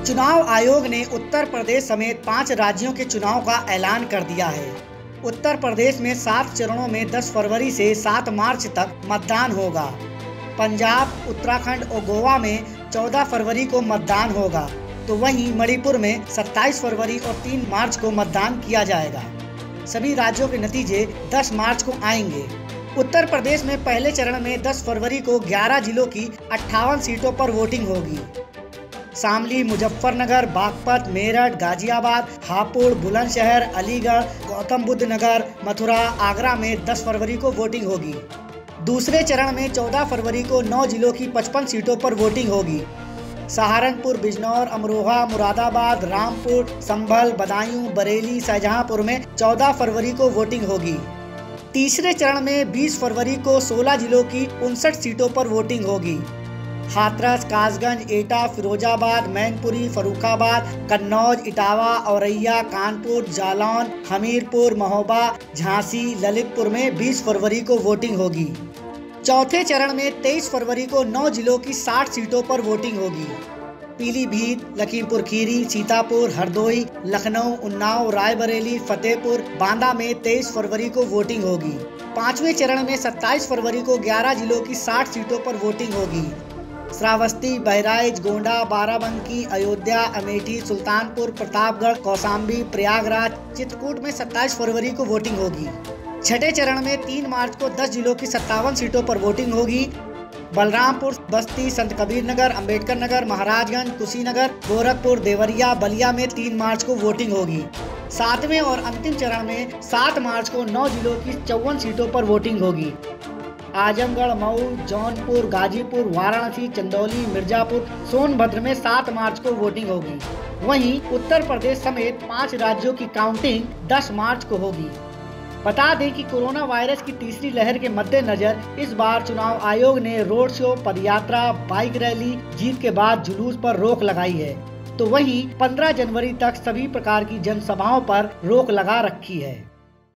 चुनाव आयोग ने उत्तर प्रदेश समेत 5 राज्यों के चुनाव का ऐलान कर दिया है। उत्तर प्रदेश में 7 चरणों में 10 फरवरी से 7 मार्च तक मतदान होगा। पंजाब, उत्तराखंड और गोवा में 14 फरवरी को मतदान होगा, तो वहीं मणिपुर में 27 फरवरी और 3 मार्च को मतदान किया जाएगा। सभी राज्यों के नतीजे 10 मार्च को आएंगे। उत्तर प्रदेश में पहले चरण में 10 फरवरी को 11 जिलों की 58 सीटों पर वोटिंग होगी। शामली, मुजफ्फरनगर, बागपत, मेरठ, गाजियाबाद, हापुड़, बुलंदशहर, अलीगढ़, गौतम बुद्ध नगर, मथुरा, आगरा में 10 फरवरी को वोटिंग होगी। दूसरे चरण में 14 फरवरी को 9 जिलों की 55 सीटों पर वोटिंग होगी। सहारनपुर, बिजनौर, अमरोहा, मुरादाबाद, रामपुर, संभल, बदायूं, बरेली, शाहजहांपुर में 14 फरवरी को वोटिंग होगी। तीसरे चरण में 20 फरवरी को 16 जिलों की 59 सीटों पर वोटिंग होगी। हाथरस, कासगंज, एटा, फिरोजाबाद, मैनपुरी, फर्रुखाबाद, कन्नौज, इटावा, औरैया, कानपुर, जालौन, हमीरपुर, महोबा, झांसी, ललितपुर में 20 फरवरी को वोटिंग होगी। चौथे चरण में 23 फरवरी को 9 जिलों की 60 सीटों पर वोटिंग होगी। पीलीभीत, लखीमपुर खीरी, सीतापुर, हरदोई, लखनऊ, उन्नाव, रायबरेली, फतेहपुर, बांदा में 23 फरवरी को वोटिंग होगी। पांचवें चरण में 27 फरवरी को 11 जिलों की 60 सीटों पर वोटिंग होगी। श्रावस्ती, बहराइच, गोंडा, बाराबंकी, अयोध्या, अमेठी, सुल्तानपुर, प्रतापगढ़, कौशाम्बी, प्रयागराज, चित्रकूट में 27 फरवरी को वोटिंग होगी। छठे चरण में 3 मार्च को 10 जिलों की 57 सीटों पर वोटिंग होगी। बलरामपुर, बस्ती, संत कबीर नगर, अम्बेडकर नगर, महाराजगंज, कुशीनगर, गोरखपुर, देवरिया, बलिया में 3 मार्च को वोटिंग होगी। सातवें और अंतिम चरण में 7 मार्च को 9 जिलों की 54 सीटों पर वोटिंग होगी। आजमगढ़, मऊ, जौनपुर, गाजीपुर, वाराणसी, चंदौली, मिर्जापुर, सोनभद्र में 7 मार्च को वोटिंग होगी। वहीं उत्तर प्रदेश समेत 5 राज्यों की काउंटिंग 10 मार्च को होगी। बता दें कि कोरोना वायरस की तीसरी लहर के मद्देनजर इस बार चुनाव आयोग ने रोड शो, पदयात्रा, बाइक रैली, जीत के बाद जुलूस पर रोक लगाई है, तो वहीं 15 जनवरी तक सभी प्रकार की जनसभाओं पर रोक लगा रखी है।